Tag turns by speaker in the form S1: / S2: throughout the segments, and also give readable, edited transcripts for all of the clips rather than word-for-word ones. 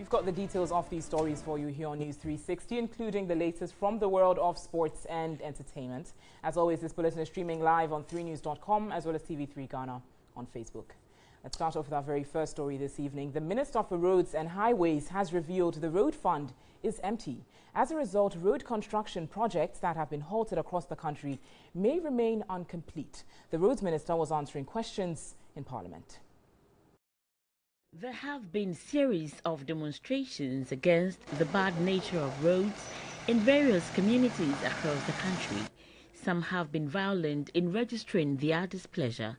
S1: We've got the details of these stories for you here on News 360, including the latest from the world of sports and entertainment. As always, this bulletin is streaming live on 3news.com as well as TV3 Ghana on Facebook. Let's start off with our very first story this evening. The Minister for Roads and Highways has revealed the road fund is empty. As a result, road construction projects that have been halted across the country may remain incomplete. The Roads Minister was answering questions in Parliament.
S2: There have been series of demonstrations against the bad nature of roads in various communities across the country. Some have been violent in registering their displeasure.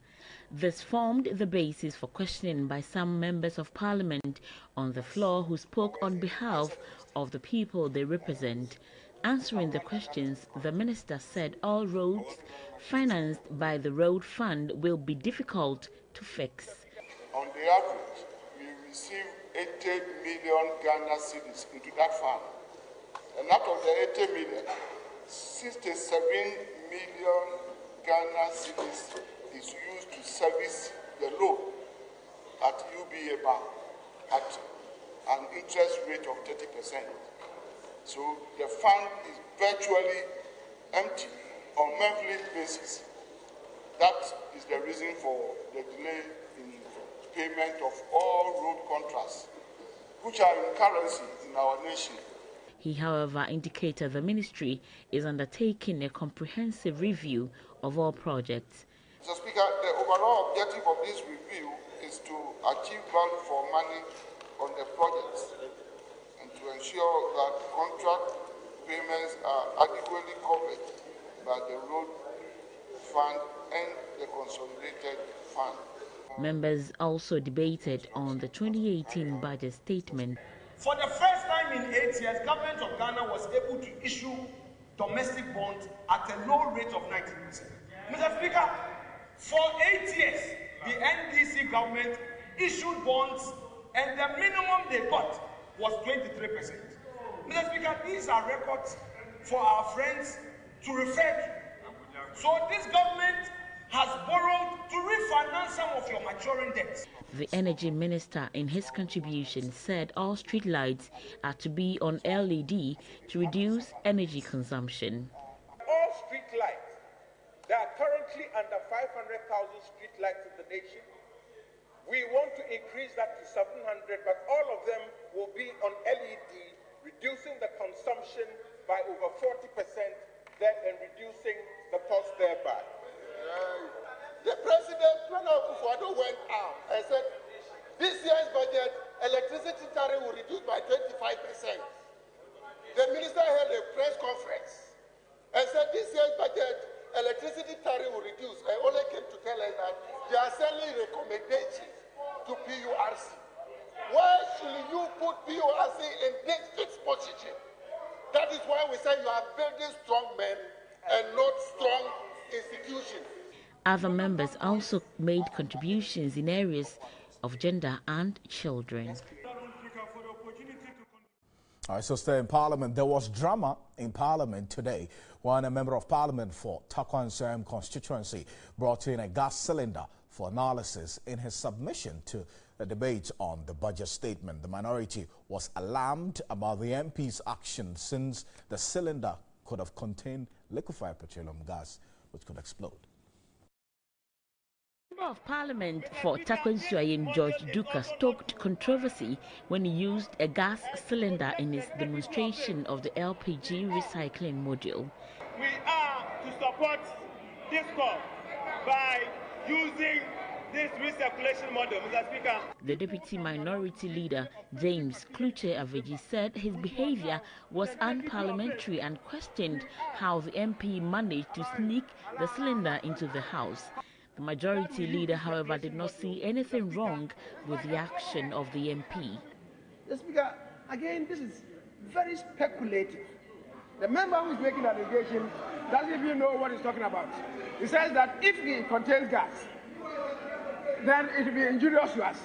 S2: This formed the basis for questioning by some members of Parliament on the floor who spoke on behalf of the people they represent. Answering the questions, the minister said all roads financed by the road fund will be difficult to fix.
S3: On the average, we receive 80 million Ghana cedis into that fund. And out of the 80 million, 67 million Ghana cedis is used to service the loan at UBA Bank at an interest rate of 30%. So the fund is virtually empty on monthly basis. That is the reason for the delay in payment of all road contracts, which are in currency in our nation.
S2: He, however, indicated the ministry is undertaking a comprehensive review of all projects.
S3: Mr. Speaker, the overall objective of this review is to achieve value for money on the projects and to ensure that contract payments are adequately covered by the road fund and the consolidated fund.
S2: Members also debated on the 2018 budget statement.
S4: For the first time in 8 years, government of Ghana was able to issue domestic bonds at a low rate of 19%. Mr. Speaker, for 8 years, the NDC government issued bonds and the minimum they got was 23%. Mr. Speaker, these are records for our friends to refer to. So this government has borrowed to refinance some of your maturing debts.
S2: The energy minister, in his contribution, said all street lights are to be on LED to reduce energy consumption.
S5: All street lights, there are currently under 500,000 street lights in the nation. We want to increase that to 700, but all of them will be on LED, reducing the consumption by over 40% and reducing the cost thereby.
S3: The president, Nana Akufo-Addo, went out and said, this year's budget, electricity tariff will reduce by 25%. The minister held a press conference and said, this year's budget, electricity tariff will reduce. I only came to tell us that they are sending recommendations to PURC. Why should you put PURC in this fixed position? That is why we say you are building strong men and not strong institutions.
S2: Other members also made contributions in areas of gender and children.
S6: All right, so stay in Parliament. There was drama in Parliament today when a member of Parliament for Takwan Nsem constituency brought in a gas cylinder for analysis in his submission to the debate on the budget statement. The minority was alarmed about the MP's action since the cylinder could have contained liquefied petroleum gas, which could explode.
S2: Member of Parliament for Takwan Nsem, George Duka, stoked controversy when he used a gas cylinder in his demonstration of the LPG recycling module.
S4: We are to support this call by using this recirculation model, Mr. Speaker.
S2: The Deputy Minority Leader, James Kluche Aveji, said his behavior was unparliamentary and questioned how the MP managed to sneak the cylinder into the House. The Majority Leader, however, did not see anything wrong with the action of the MP.
S7: The Speaker, again, this is very speculative. The member who is making the allegation doesn't even know what he's talking about. He says that if it contains gas, then it will be injurious to us,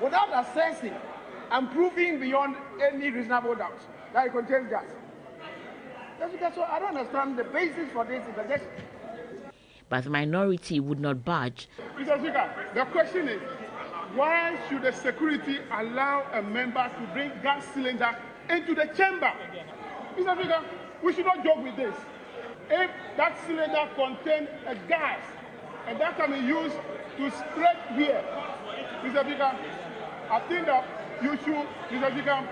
S7: without assessing and proving beyond any reasonable doubt that it contains gas. So I don't understand the basis for this interjection.
S2: But the minority would not budge.
S7: Mr. Speaker, the question is,
S3: Why should the security allow a member to bring gas cylinder into the chamber? Mr. Speaker, we should not joke with this. If that cylinder contains a gas and that can be used to spread here, Mr. Speaker, I think that you should, Mr. Speaker,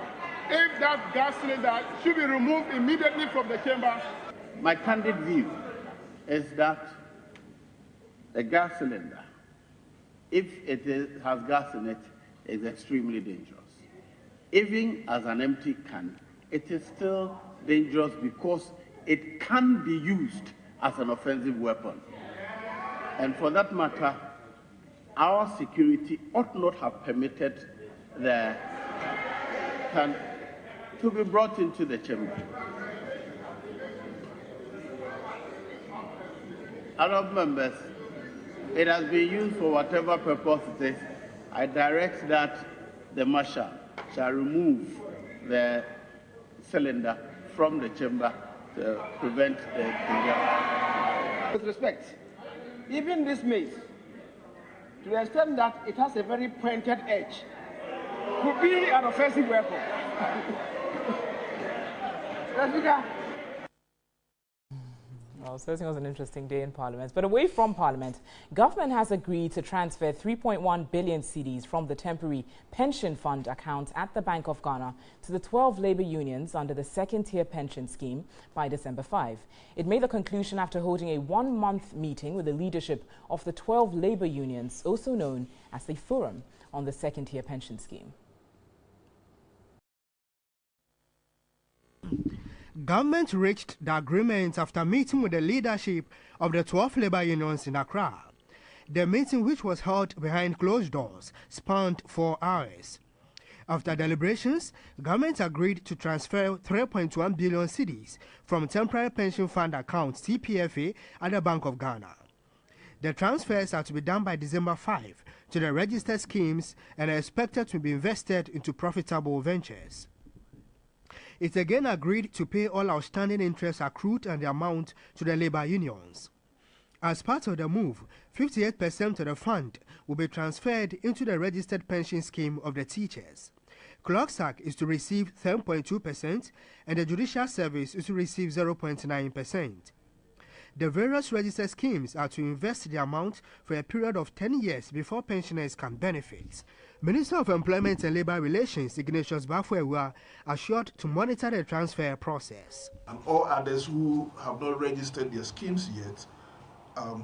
S3: if that gas cylinder should be removed immediately from the chamber.
S8: My candid view is that the gas cylinder, if it has gas in it, is extremely dangerous. Even as an empty can, it is still dangerous because it can be used as an offensive weapon. And for that matter, our security ought not have permitted the can to be brought into the chamber. Honourable members, it has been used for whatever purpose it is. I direct that the Marshal shall remove the cylinder from the chamber to prevent the danger.
S7: With respect, even this mace, to the extent that it has a very pointed edge, could be an offensive weapon.
S1: Well, Thursday was an interesting day in Parliament. But away from Parliament, government has agreed to transfer 3.1 billion cedis from the temporary pension fund account at the Bank of Ghana to the 12 labour unions under the second-tier pension scheme by December 5. It made the conclusion after holding a one-month meeting with the leadership of the 12 labour unions, also known as the Forum on the second-tier pension scheme.
S9: Government reached the agreement after meeting with the leadership of the 12 labour unions in Accra. The meeting, which was held behind closed doors, spanned 4 hours. After deliberations, government agreed to transfer 3.1 billion cedis from Temporary Pension Fund account TPFA at the Bank of Ghana. The transfers are to be done by December 5 to the registered schemes and are expected to be invested into profitable ventures. It again agreed to pay all outstanding interest accrued and the amount to the labour unions. As part of the move, 58% of the fund will be transferred into the registered pension scheme of the teachers. Clocksack is to receive 10.2% and the Judicial Service is to receive 0.9%. The various registered schemes are to invest the amount for a period of 10 years before pensioners can benefit. Minister of Employment and Labour Relations, Ignatius Bafwewa, assured to monitor the transfer process.
S10: And all others who have not registered their schemes yet, a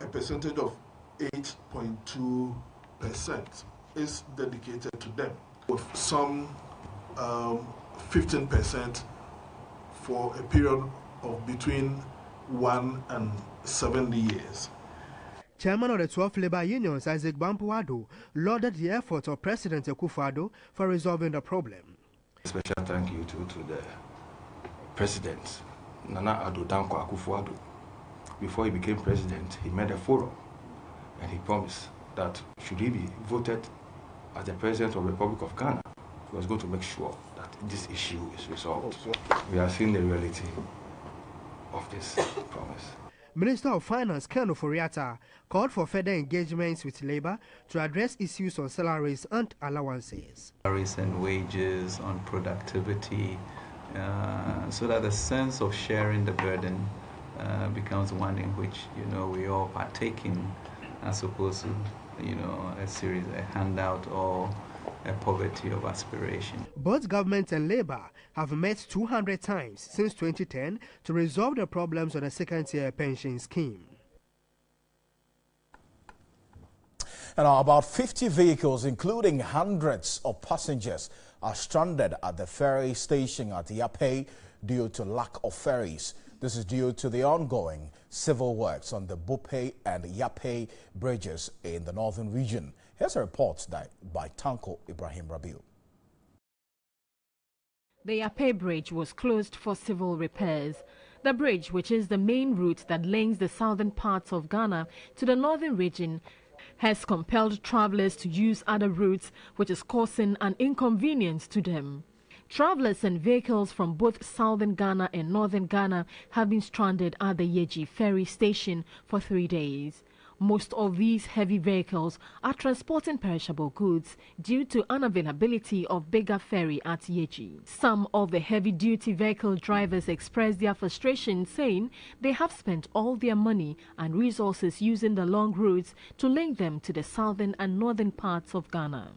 S10: percentage of 8.2% is dedicated to them, with some 15% for a period of between 1 and 70 years.
S9: Chairman of the 12 labour unions, Isaac Bampuado, lauded the effort of President Akufo-Addo for resolving the problem.
S11: Special thank you to the President, Nana Addo Dankwa Akufo-Addo. Before he became president, he made a forum and he promised that should he be voted as the President of the Republic of Ghana, he was going to make sure that this issue is resolved. We are seeing the reality of this promise.
S9: Minister of Finance Ken Ofori-Atta called for further engagements with Labour to address issues on salaries and allowances.
S12: Salaries and wages, on productivity, so that the sense of sharing the burden becomes one in which, we all partake in, as opposed to, a handout or a poverty of aspiration.
S9: Both government and Labour have met 200 times since 2010 to resolve the problems on the second-tier pension scheme.
S6: And about 50 vehicles, including hundreds of passengers, are stranded at the ferry station at Yape due to lack of ferries. This is due to the ongoing civil works on the Bupe and Yape bridges in the northern region. Here's a report by Tanko Ibrahim Rabiu.
S13: The Yape Bridge was closed for civil repairs. The bridge, which is the main route that links the southern parts of Ghana to the northern region, has compelled travelers to use other routes, which is causing an inconvenience to them. Travelers and vehicles from both southern Ghana and northern Ghana have been stranded at the Yeji ferry station for 3 days. Most of these heavy vehicles are transporting perishable goods due to unavailability of bigger ferry at Yeji. Some of the heavy-duty vehicle drivers expressed their frustration, saying they have spent all their money and resources using the long routes to link them to the southern and northern parts of Ghana.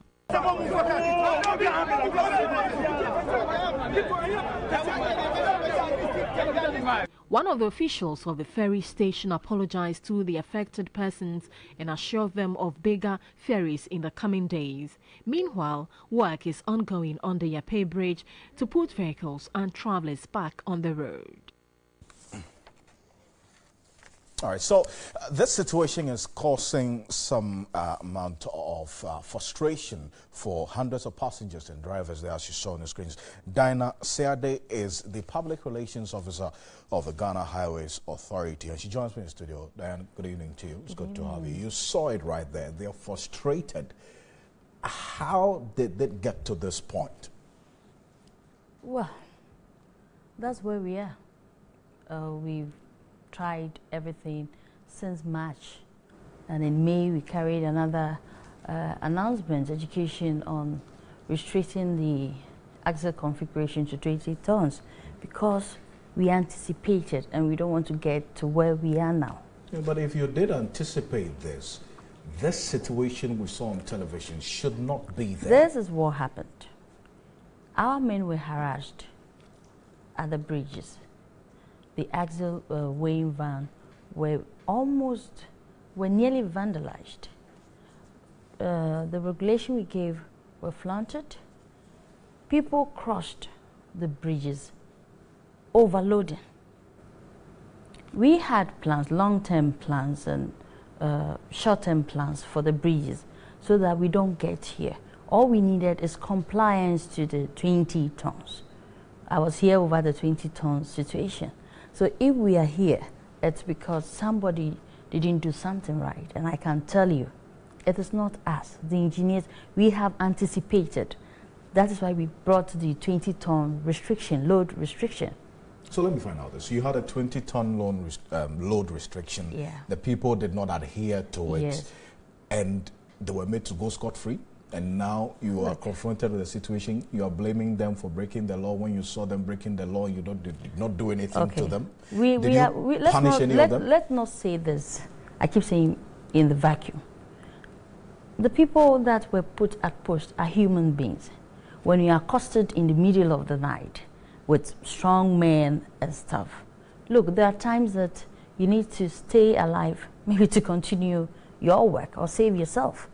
S13: One of the officials of the ferry station apologized to the affected persons and assured them of bigger ferries in the coming days. Meanwhile, work is ongoing on the Yape Bridge to put vehicles and travelers back on the road.
S6: All right, so this situation is causing some amount of frustration for hundreds of passengers and drivers there, as you saw on the screens. Dinah Seade is the public relations officer of the Ghana Highways Authority, and she joins me in the studio. Diana, good evening to you. It's good to have you. You saw it right there. They're frustrated. How did it get to this point?
S14: Well, that's where we are. We've tried everything since March, and in May we carried another announcement, education on restricting the axle configuration to 20 tons because we anticipated and we don't want to get to where we are now.
S6: Yeah, but if you did anticipate this situation we saw on television should not be there.
S14: This is what happened. Our men were harassed at the bridges. The axle weighing van were nearly vandalized. The regulation we gave were flaunted. People crossed the bridges, overloading. We had plans, long-term plans and short-term plans for the bridges so that we don't get here. All we needed is compliance to the 20 tons. I was here over the 20 ton situation. So if we are here, it's because somebody didn't do something right. And I can tell you, it is not us, the engineers. We have anticipated. That is why we brought the 20 ton restriction, load restriction.
S6: So let me find out this. You had a 20 ton load restriction.
S14: Yeah.
S6: The people did not adhere to it.
S14: Yes.
S6: And they were made to go scot-free. And now you are confronted with a situation, you are blaming them for breaking the law. When you saw them breaking the law, you did not do anything to them. Did you punish any of them?
S14: Let's not say this. I keep saying in the vacuum. The people that were put at post are human beings. When you are accosted in the middle of the night with strong men and stuff, look, there are times that you need to stay alive, maybe to continue your work or save yourself.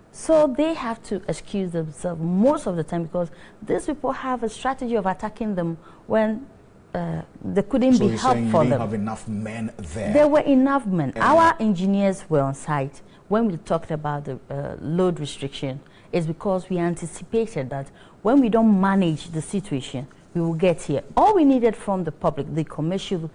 S14: So they have to excuse themselves most of the time because these people have a strategy of attacking them when they couldn't be helped for them. So you didn't
S6: have enough men there?
S14: There were enough men. Our engineers were on site. When we talked about the load restriction, it's because we anticipated that when we don't manage the situation, we will get here. All we needed from the public, the commercial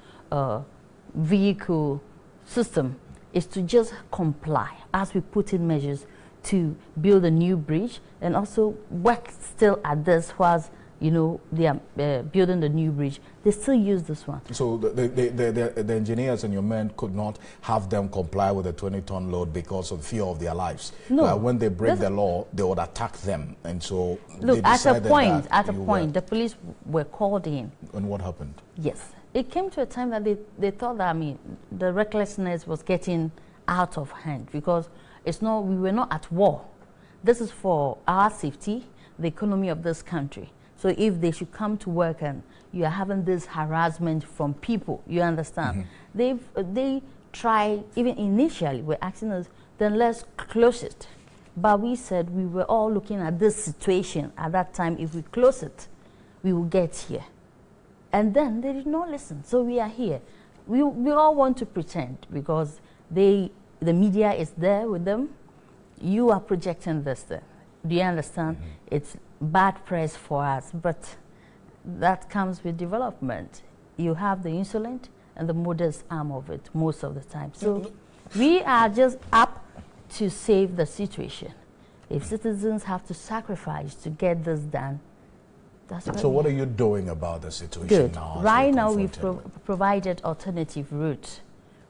S14: vehicle system, is to just comply as we put in measures to build a new bridge and also work still at this whilst, you know, they are building the new bridge. They still use this one. So
S6: the engineers and your men could not have them comply with the 20 ton load because of fear of their lives. No. When they break the law, they would attack them. And so
S14: look, at a point, the police were called in.
S6: And what happened?
S14: Yes. It came to a time that they thought that, I mean, the recklessness was getting out of hand because we were not at war. This is for our safety, the economy of this country. So if they should come to work and you are having this harassment from people, you understand? They try, even initially, were asking us, then let's close it. But we said we were all looking at this situation at that time. If we close it, we will get here. And then they did not listen. So we are here. We all want to pretend because the media is there with them. You are projecting this thing. Do you understand? It's bad press for us, but that comes with development. You have the insolent and the modest arm of it most of the time. So we are just up to save the situation. If citizens have to sacrifice to get this done, that's what.
S6: So what are you doing about the situation now?
S14: Right now we've provided alternative routes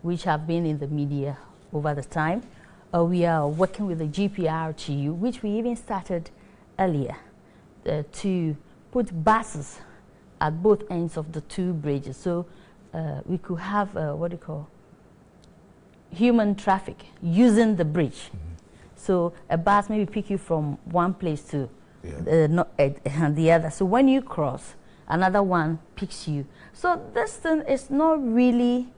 S14: which have been in the media over the time. We are working with the GPRTU, which we even started earlier, to put buses at both ends of the two bridges. So we could have, human traffic using the bridge. So a bus maybe pick you from one place to the other. So when you cross, another one picks you. So this thing is not really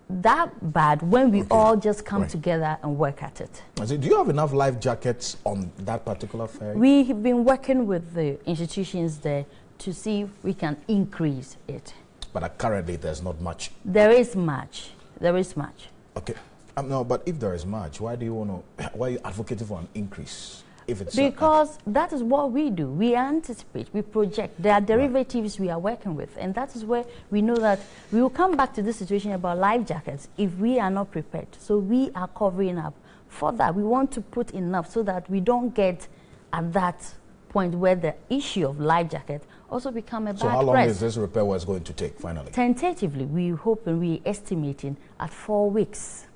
S14: that bad when we all just come together and work at it.
S6: Do you have enough life jackets on that particular ferry?
S14: We have been working with the institutions there to see if we can increase it.
S6: But currently there's not much.
S14: There is much. There is much.
S6: Okay. No, but if there is much, why do you want to? Why are you advocating for an increase? If it's
S14: because that is what we do. We anticipate, we project. There are derivatives we are working with, and that is where we know that we will come back to this situation about life jackets if we are not prepared. So we are covering up for that. We want to put enough so that we don't get at that point where the issue of life jacket also become a bad press.
S6: So how long is this repair work going to take finally?
S14: Tentatively, we hope and we estimating at 4 weeks.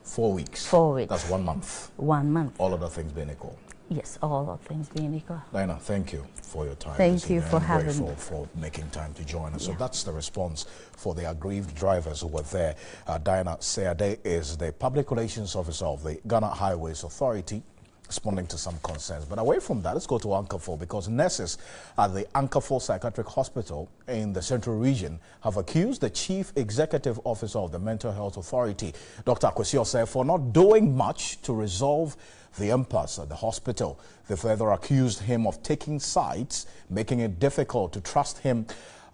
S6: 4 weeks?
S14: 4 weeks.
S6: That's 1 month?
S14: 1 month.
S6: All other things being equal?
S14: Yes, all other things being equal.
S6: Diana, thank you for your time.
S14: Thank you for having me.
S6: I'm grateful for making time to join us. So that's the response for the aggrieved drivers who were there. Diana Seade is the Public Relations Officer of the Ghana Highways Authority, responding to some concerns. But away from that, let's go to Ankerfo, because nurses at the Ankerfo Psychiatric Hospital in the Central Region have accused the Chief Executive Officer of the Mental Health Authority, Dr. Kwesi Osei, for not doing much to resolve the impasse at the hospital. They further accused him of taking sides, making it difficult to trust him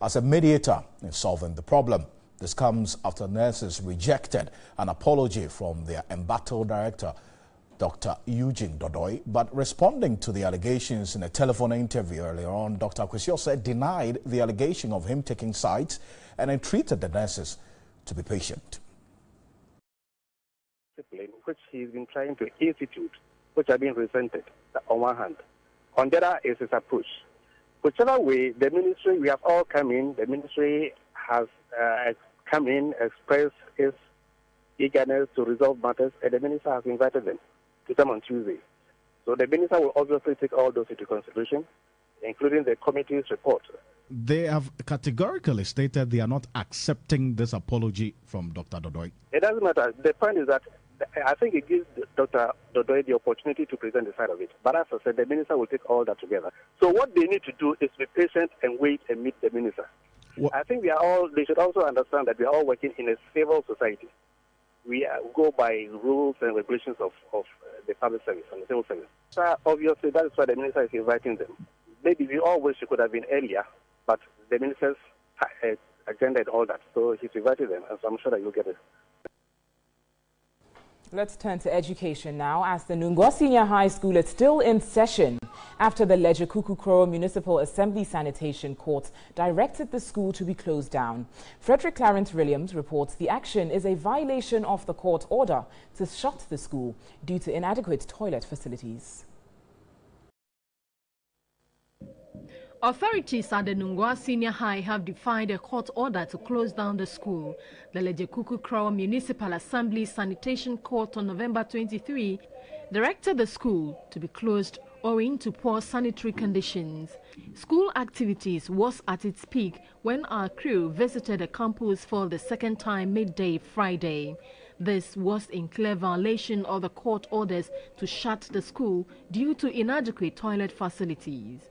S6: as a mediator in solving the problem. This comes after nurses rejected an apology from their embattled director, Dr. Eugene Dodoi, but responding to the allegations in a telephone interview earlier on, Dr. Kwesi Osei denied the allegation of him taking sides and entreated the nurses to be patient.
S15: Which he's been trying to institute, which have been resented on one hand. On the other is his approach. Whichever way, the ministry, we have all come in, the ministry has come in, expressed its eagerness to resolve matters, and the minister has invited them to come on Tuesday. So the minister will obviously take all those into consideration, including the committee's report.
S16: They have categorically stated they are not accepting this apology from Dr. Dodoi.
S15: It doesn't matter. The point is that I think it gives Dr. Dodoi the opportunity to present the side of it. But as I said, the minister will take all that together. So what they need to do is be patient and wait and meet the minister. I think they should also understand that we are all working in a civil society. We go by rules and regulations of the public service and the civil service. So obviously, that is why the minister is inviting them. Maybe we all wish it could have been earlier, but the minister's agenda and all that. So he's invited them, and so I'm sure that you'll get it.
S1: Let's turn to education now, as the Nungua Senior High School is still in session after the Leje-Kuku-Krowa Municipal Assembly Sanitation Court directed the school to be closed down. Frederick Clarence Williams reports the action is a violation of the court order to shut the school due to inadequate toilet facilities.
S13: Authorities at the Nungua Senior High have defied a court order to close down the school. The Leje-Kuku-Krowa Municipal Assembly Sanitation Court on November 23 directed the school to be closed owing to poor sanitary conditions. School activities was at its peak when our crew visited the campus for the second time midday Friday. This was in clear violation of the court orders to shut the school due to inadequate toilet facilities.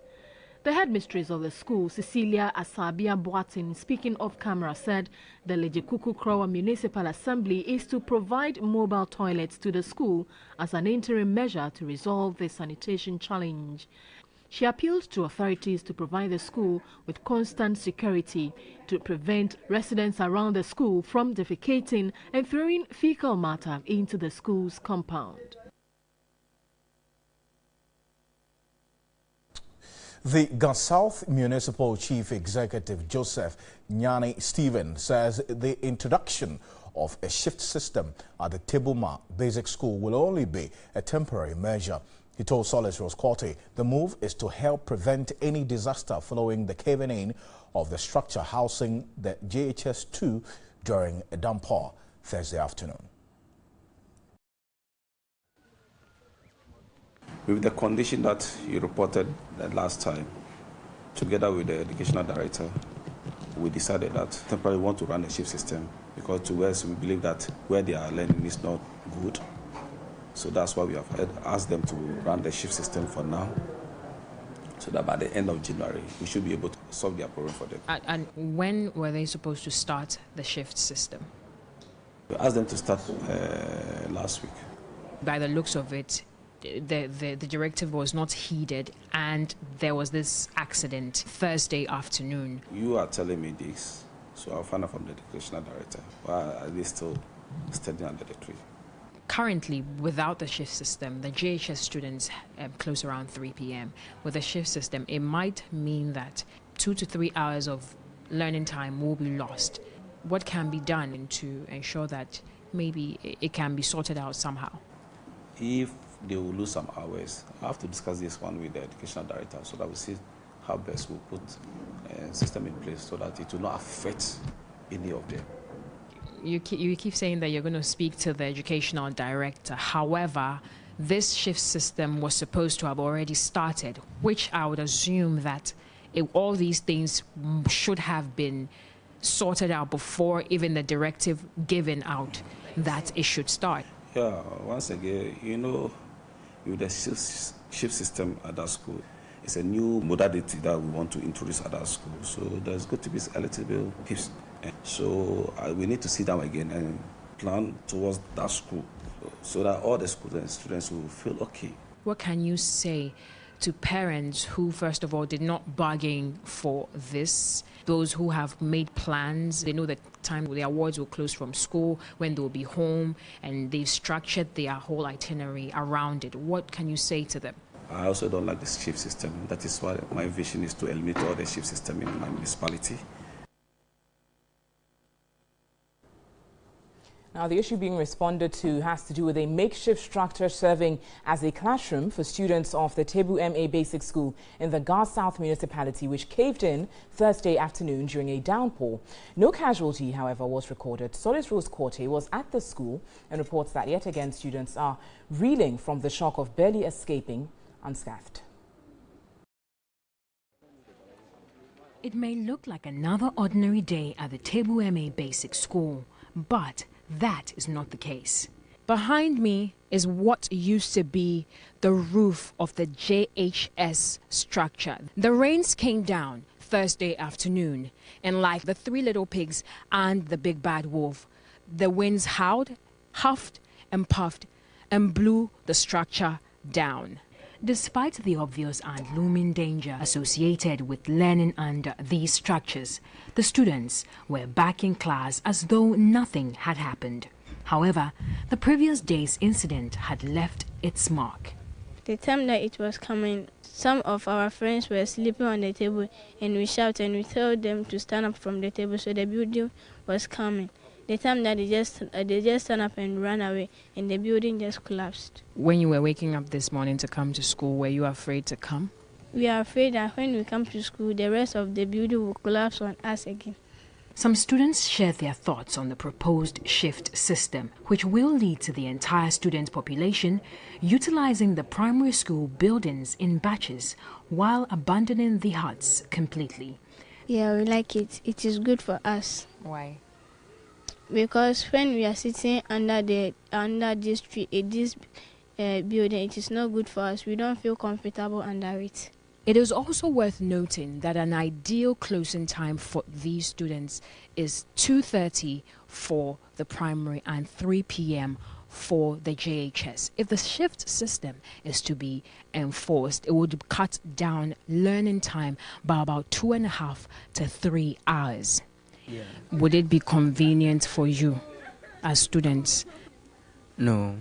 S13: The headmistress of the school, Cecilia Asabia Boatin, speaking off camera, said the Leje-Kuku-Krowa Municipal Assembly is to provide mobile toilets to the school as an interim measure to resolve the sanitation challenge. She appealed to authorities to provide the school with constant security to prevent residents around the school from defecating and throwing fecal matter into the school's compound.
S6: The Ghana South Municipal Chief Executive Joseph Nyani Stephen says the introduction of a shift system at the Tebuma Basic School will only be a temporary measure. He told Solace Roscotti the move is to help prevent any disaster following the caving in of the structure housing the JHS2 during a downpour Thursday afternoon.
S17: with the condition that you reported the last time, together with the educational director, we decided that temporarily we want to run the shift system because to us we believe that where they are learning is not good. So that's why we have asked them to run the shift system for now, so that by the end of January we should be able to solve their problem for them.
S18: And when were they supposed to start the shift system?
S17: We asked them to start last week.
S18: By the looks of it, the directive was not heeded and there was this accident Thursday afternoon.
S17: You are telling me this, so I'll find out from the educational director. Why are they still standing under the tree?
S18: Currently, without the shift system, the JHS students close around 3 p.m. With the shift system, it might mean that 2 to 3 hours of learning time will be lost. What can be done to ensure that maybe it can be sorted out somehow?
S17: If they will lose some hours, I have to discuss this one with the educational director so that we see how best we'll put a system in place so that it will not affect any of them.
S18: You keep saying that you're going to speak to the educational director. However, this shift system was supposed to have already started, which I would assume that all these things should have been sorted out before even the directive given out that it should start.
S17: Yeah, once again, you know, with the shift system at that school, it's a new modality that we want to introduce at that school. So there's going to be a little bit of hips. So we need to sit down again and plan towards that school so that all the students will feel okay.
S18: What can you say to parents who, first of all, did not bargain for this? Those who have made plans, they know the time the awards will close from school, when they'll be home, and they've structured their whole itinerary around it. What can you say to them?
S17: I also don't like the shift system. That is why my vision is to eliminate all the shift system in my municipality.
S1: Now, the issue being responded to has to do with a makeshift structure serving as a classroom for students of the Tebu MA Basic School in the Gar South municipality, which caved in Thursday afternoon during a downpour. No casualty, however, was recorded. Solis Rose Korte was at the school and reports that yet again students are reeling from the shock of barely escaping unscathed.
S18: It may look like another ordinary day at the Tebu MA Basic School, but that is not the case. Behind me is what used to be the roof of the JHS structure. The rains came down Thursday afternoon, and like the Three Little Pigs and the Big Bad Wolf, the winds howled, huffed and puffed and blew the structure down. Despite the obvious and looming danger associated with learning under these structures, the students were back in class as though nothing had happened. However, the previous day's incident had left its mark.
S19: The time that it was coming, some of our friends were sleeping on the table, and we shouted and we told them to stand up from the table, so the building was coming. The time that they just stand up and ran away, and the building just collapsed.
S18: When you were waking up this morning to come to school, were you afraid to come?
S19: We are afraid that when we come to school, the rest of the building will collapse on us again.
S18: Some students shared their thoughts on the proposed shift system, which will lead to the entire student population utilizing the primary school buildings in batches while abandoning the huts completely.
S19: Yeah, we like it. It is good for us.
S18: Why?
S19: Because when we are sitting under this building, it is not good for us. We don't feel comfortable under it.
S18: It is also worth noting that an ideal closing time for these students is 2:30 for the primary and 3 p.m. for the JHS. If the shift system is to be enforced, it would cut down learning time by about 2.5 to 3 hours.
S20: Yeah.
S18: Would it be convenient for you as students?
S20: No.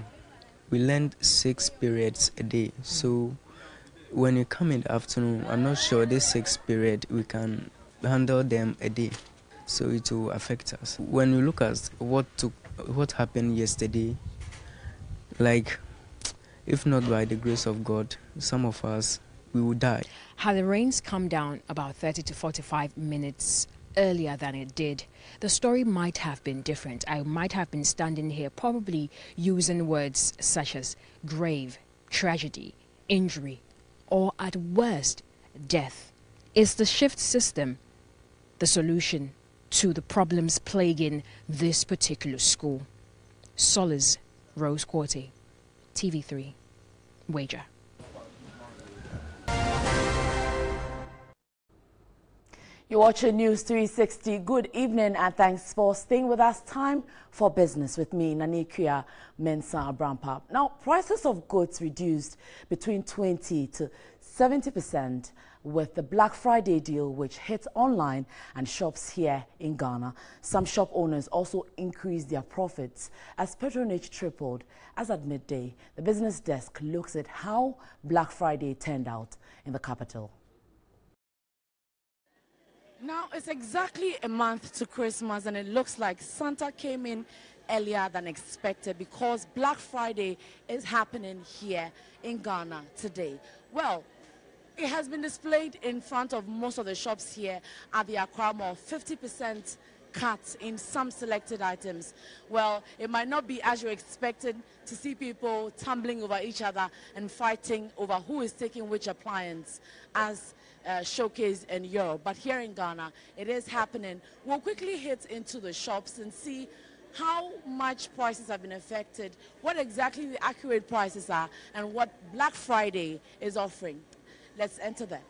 S20: We learned 6 periods a day. So when you come in the afternoon, I'm not sure this 6 period we can handle them a day. So it will affect us. When you look at what happened yesterday, like if not by the grace of God, some of us, we will die.
S18: Had the rains come down about 30 to 45 minutes earlier than it did, the story might have been different. I might have been standing here probably using words such as grave, tragedy, injury, or at worst, death. Is the shift system the solution to the problems plaguing this particular school? Solace Rose Quarty, TV3, Wager.
S21: You're watching News 360. Good evening and thanks for staying with us. Time for business with me, Nanikia Mensah Abrampa. Now, prices of goods reduced between 20 to 70% with the Black Friday deal, which hit online and shops here in Ghana. Some shop owners also increased their profits as patronage tripled. As at midday, the business desk looks at how Black Friday turned out in the capital. Now, it's exactly a month to Christmas, and it looks like Santa came in earlier than expected because Black Friday is happening here in Ghana today. Well, it has been displayed in front of most of the shops here at the Accra Mall, 50% cut in some selected items. Well, it might not be as you expected to see people tumbling over each other and fighting over who is taking which appliance as showcase in Europe, but here in Ghana it is happening. We'll quickly hit into the shops and see how much prices have been affected, what exactly the accurate prices are, and what Black Friday is offering. Let's enter there.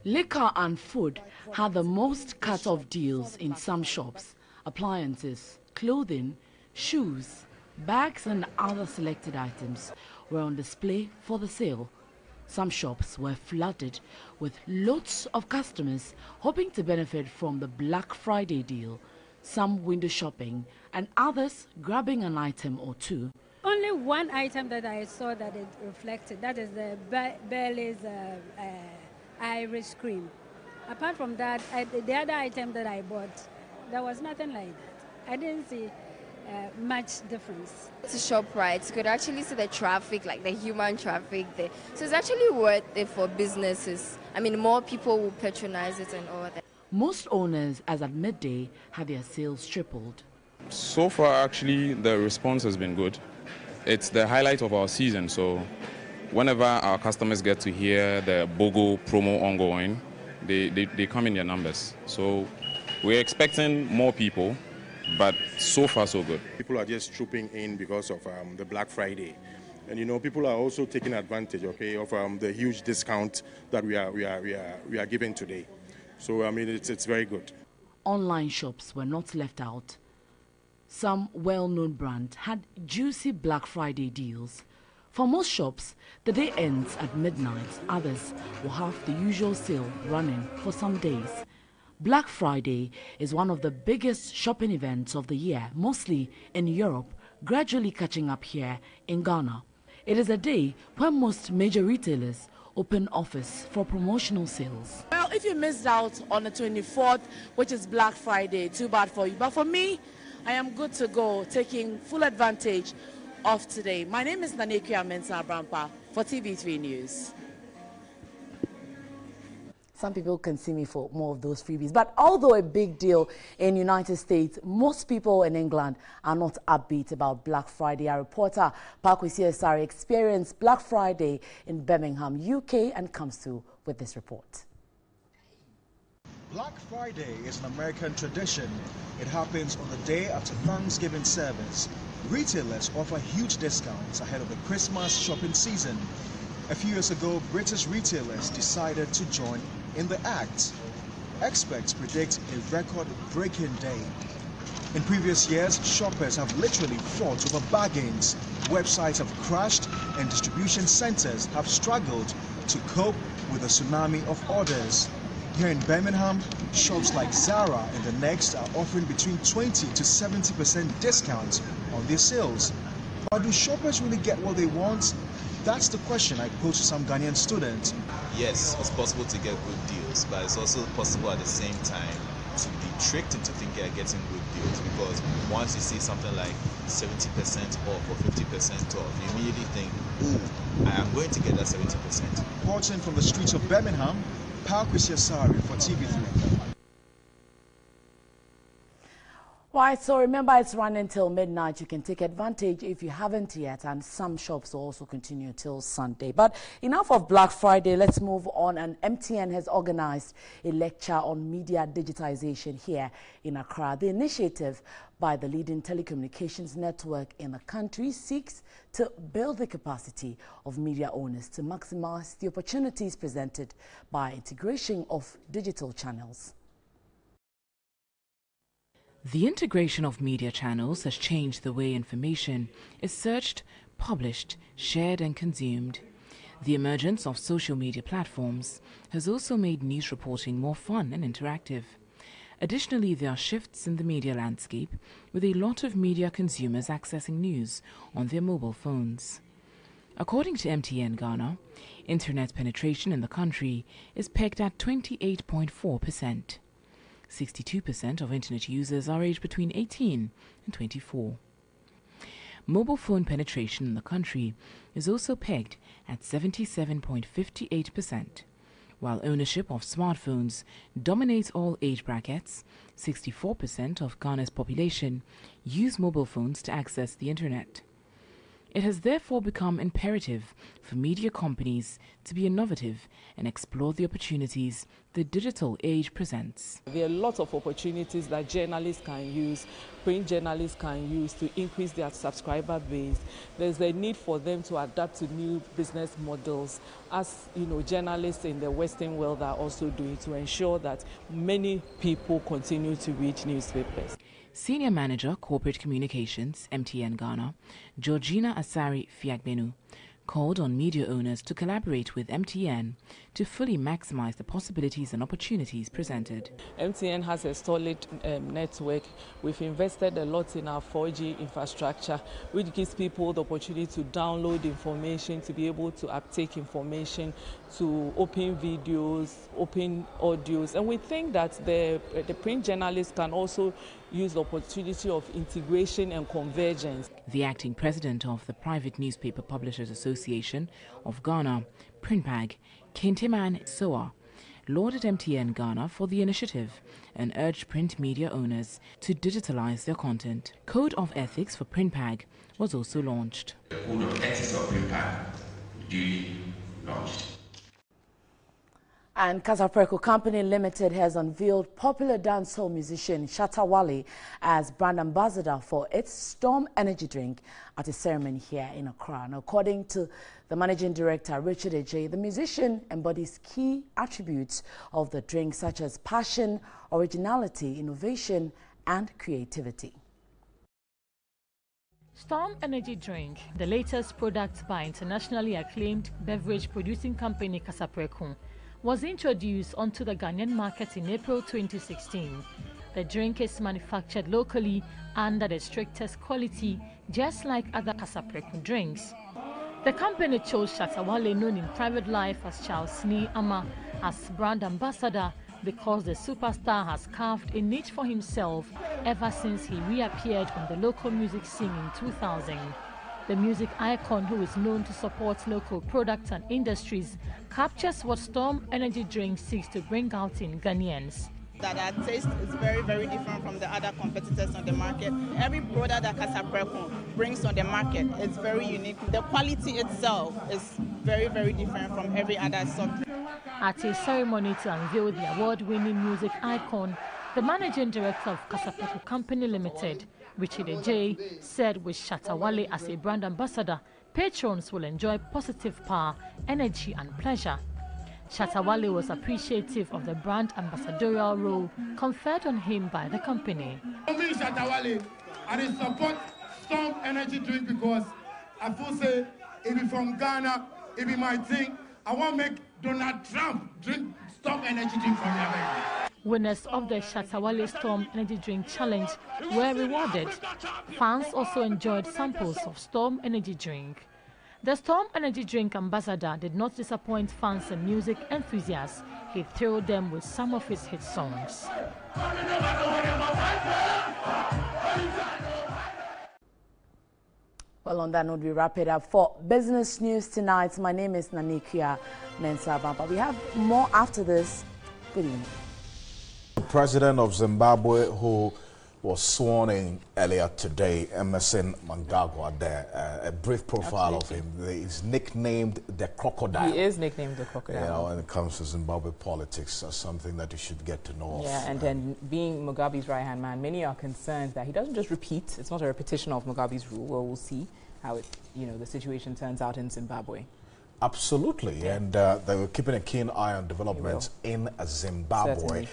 S21: Liquor and food had the most cut-off deals in some shops. Appliances, clothing, shoes, bags and other selected items were on display for the sale. Some shops were flooded with lots of customers hoping to benefit from the Black Friday deal, some window shopping and others grabbing an item or two.
S22: Only one item that I saw that it reflected, that is the Bailey's Irish cream. Apart from that, the other item that I bought, there was nothing like that. I didn't see much difference.
S23: To ShopRite, you could actually see the traffic, like the human traffic there. So it's actually worth it for businesses. I mean, more people will patronize it and all that.
S21: Most owners, as at midday, had their sales tripled.
S24: So far, actually, the response has been good. It's the highlight of our season, so whenever our customers get to hear the BOGO promo ongoing, they come in their numbers. So we're expecting more people, but so far so good.
S25: People are just trooping in because of the Black Friday. And you know, people are also taking advantage, okay, of the huge discount that we are giving today. So I mean, it's very good.
S21: Online shops were not left out. Some well-known brands had juicy Black Friday deals. For most shops, the day ends at midnight. Others will have the usual sale running for some days. Black Friday is one of the biggest shopping events of the year, mostly in Europe, gradually catching up here in Ghana. It is a day when most major retailers open office for promotional sales. Well, if you missed out on the 24th, which is Black Friday, too bad for you. But for me, I am good to go, taking full advantage of today. My name is Nanikia Mensah Abrampa for TV3 News. Some people can see me for more of those freebies. But although a big deal in the United States, most people in England are not upbeat about Black Friday. Our reporter, Pakwesi Asare, experienced Black Friday in Birmingham, UK, and comes through with this report.
S26: Black Friday is an American tradition. It happens on the day after Thanksgiving service. Retailers offer huge discounts ahead of the Christmas shopping season. A few years ago, British retailers decided to join in the act. Experts predict a record-breaking day. In previous years, shoppers have literally fought over bargains. Websites have crashed and distribution centers have struggled to cope with a tsunami of orders. Here in Birmingham, shops like Zara and the Next are offering between 20 to 70% discounts on their sales. But do shoppers really get what they want? That's the question I posed to some Ghanaian students.
S27: Yes, it's possible to get good deals, but it's also possible at the same time to be tricked into thinking you're getting good deals, because once you see something like 70% off or 50% off, you immediately think, ooh, I am going to get that 70%.
S26: Reporting from the streets of Birmingham, Pakwesi Asare for TV3.
S21: Right, so remember it's running till midnight. You can take advantage if you haven't yet, and some shops will also continue till Sunday. But enough of Black Friday, let's move on. And MTN has organized a lecture on media digitization here in Accra. The initiative by the leading telecommunications network in the country seeks to build the capacity of media owners to maximize the opportunities presented by integration of digital channels.
S1: The integration of media channels has changed the way information is searched, published, shared and consumed. The emergence of social media platforms has also made news reporting more fun and interactive. Additionally, there are shifts in the media landscape, with a lot of media consumers accessing news on their mobile phones. According to MTN Ghana, internet penetration in the country is pegged at 28.4%. 62% of internet users are aged between 18 and 24. Mobile phone penetration in the country is also pegged at 77.58%. While ownership of smartphones dominates all age brackets, 64% of Ghana's population use mobile phones to access the internet. It has therefore become imperative for media companies to be innovative and explore the opportunities the digital age presents.
S2: There are lots of opportunities that journalists can use, print journalists can use to increase their subscriber base. There's a need for them to adapt to new business models, as journalists in the Western world are also doing, to ensure that many people continue to read newspapers.
S1: Senior Manager Corporate Communications, MTN Ghana, Georgina Asari Fiagbenu, called on media owners to collaborate with MTN to fully maximize the possibilities and opportunities presented.
S2: MTN has a solid network. We've invested a lot in our 4G infrastructure, which gives people the opportunity to download information, to be able to uptake information, to open videos, open audios. And we think that the print journalists can also use the opportunity of integration and convergence.
S1: The acting president of the Private Newspaper Publishers Association of Ghana, Printpag, Kenteman Soa, lauded MTN Ghana for the initiative and urged print media owners to digitalize their content. Code of Ethics for Printpag was also launched.
S3: The Code of Ethics of Printpag duly launched.
S21: And Kasapreko Company Limited has unveiled popular dancehall musician Shatta Wale as brand ambassador for its Storm Energy drink at a ceremony here in Accra. And according to the managing director, Richard Ejay, the musician embodies key attributes of the drink such as passion, originality, innovation, and creativity.
S4: Storm Energy Drink, the latest product by internationally acclaimed beverage producing company Kasapreko, was introduced onto the Ghanaian market in April 2016. The drink is manufactured locally under the strictest quality, just like other Kasapreko drinks. The company chose Shatta Wale, known in private life as Charles Nee Ama, as brand ambassador because the superstar has carved a niche for himself ever since he reappeared on the local music scene in 2000. The music icon, who is known to support local products and industries, captures what Storm Energy Drink seeks to bring out in Ghanaians.
S5: That our taste is very, very different from the other competitors on the market. Every product that Kasapreko brings on the market is very unique. The quality itself is very, very different from every other soft drink.
S4: At a ceremony to unveil the award-winning music icon, the managing director of Kasapreko Company Limited, Richard Ejay, said with Shatta Wale as a brand ambassador, patrons will enjoy positive power, energy and pleasure. Shatta Wale was appreciative of the brand ambassadorial role conferred on him by the company.
S7: I'm Shatta Wale, and I support Storm Energy Drink because I feel say it be from Ghana, it be my thing. I want to make Donald Trump drink Storm Energy Drink from America.
S4: Winners of the Shatta Wale Storm Energy Drink Challenge were rewarded. Fans also enjoyed samples of Storm Energy Drink. The Storm Energy Drink ambassador did not disappoint fans and music enthusiasts. He thrilled them with some of his hit songs.
S21: Well, on that note, we wrap it up for business news tonight. My name is Nanikia Mensah. We have more after this. Good evening.
S6: The president of Zimbabwe, who was sworn in earlier today. Emmerson Mnangagwa there, a brief profile of him. He's nicknamed the Crocodile.
S1: He is nicknamed the Crocodile.
S6: Yeah, when it comes to Zimbabwe politics, that's something that you should get to know.
S1: Yeah, and then being Mugabe's right-hand man, many are concerned that he doesn't just repeat. It's not a repetition of Mugabe's rule. Well, we'll see how it, the situation turns out in Zimbabwe.
S6: Absolutely, yeah. And they were keeping a keen eye on developments in Zimbabwe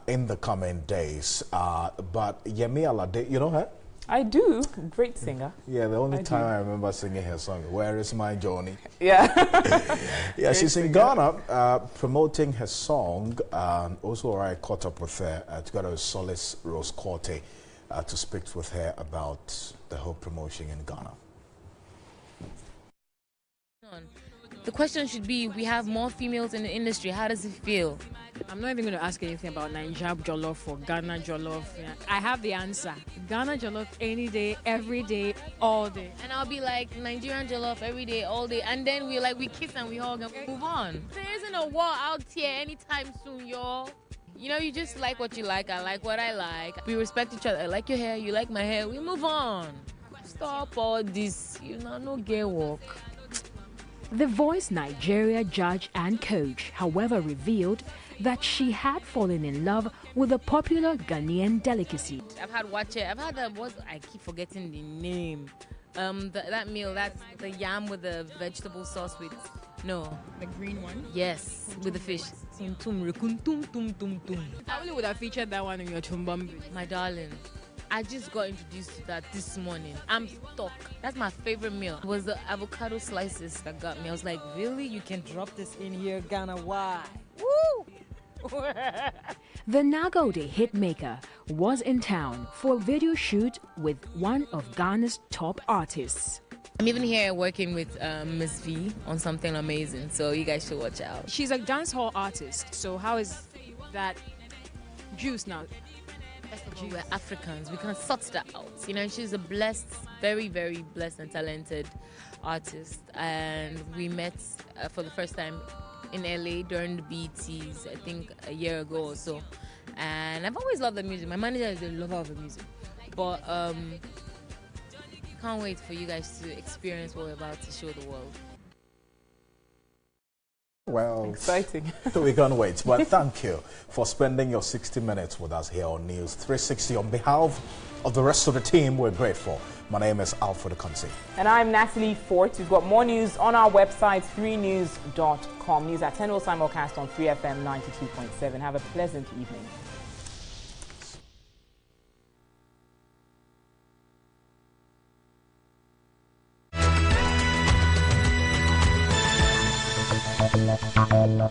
S6: in the coming days. But Yemi Alade, you know her?
S1: I do. Great singer.
S6: Yeah, the only time I remember singing her song, Where Is My Johnny?
S1: Yeah.
S6: Yeah, she's in Ghana promoting her song. Also, I caught up with her together with Solace Rose Corte to speak with her about the whole promotion in Ghana.
S8: The question should be, we have more females in the industry. How does it feel?
S18: I'm not even going to ask anything about Nigeria Jollof or Ghana Jollof. Yeah. I have the answer. Ghana Jollof any day, every day, all day.
S8: And I'll be like, Nigerian Jollof every day, all day. And then we kiss and we hug and move on. There isn't a war out here anytime soon, y'all. You just like what you like. I like what I like. We respect each other. I like your hair. You like my hair. We move on. Stop all this. No gay walk.
S18: The Voice Nigeria judge and coach, however, revealed that she had fallen in love with a popular Ghanaian delicacy.
S8: I've had wache. I've had I keep forgetting the name. That meal, that's the yam with the vegetable sauce with, no.
S18: The green one?
S8: Yes, with the fish.
S18: I only would have featured that one in your chumbambi.
S8: My darling. I just got introduced to that this morning. I'm stuck. That's my favorite meal. It was the avocado slices that got me. I was like, really? You can drop this in here, Ghana? Why? Woo!
S18: The Nagode hitmaker was in town for a video shoot with one of Ghana's top artists.
S8: I'm even here working with Miss V on something amazing, so you guys should watch out.
S18: She's a dancehall artist, so how is that juice now?
S8: We're Africans. We can sort that out. She's a blessed, very, very blessed and talented artist. And we met for the first time in LA during the BETs, I think a year ago or so. And I've always loved the music. My manager is a lover of the music. But can't wait for you guys to experience what we're about to show the world.
S6: Well,
S1: exciting.
S6: We can't wait. But thank you for spending your 60 minutes with us here on News 360. On behalf of the rest of the team, we're grateful. My name is Alfred Akansi.
S1: And I'm Natalie Fort. We've got more news on our website, 3news.com. News at 10 will simulcast on 3FM 92.7. Have a pleasant evening.
S9: La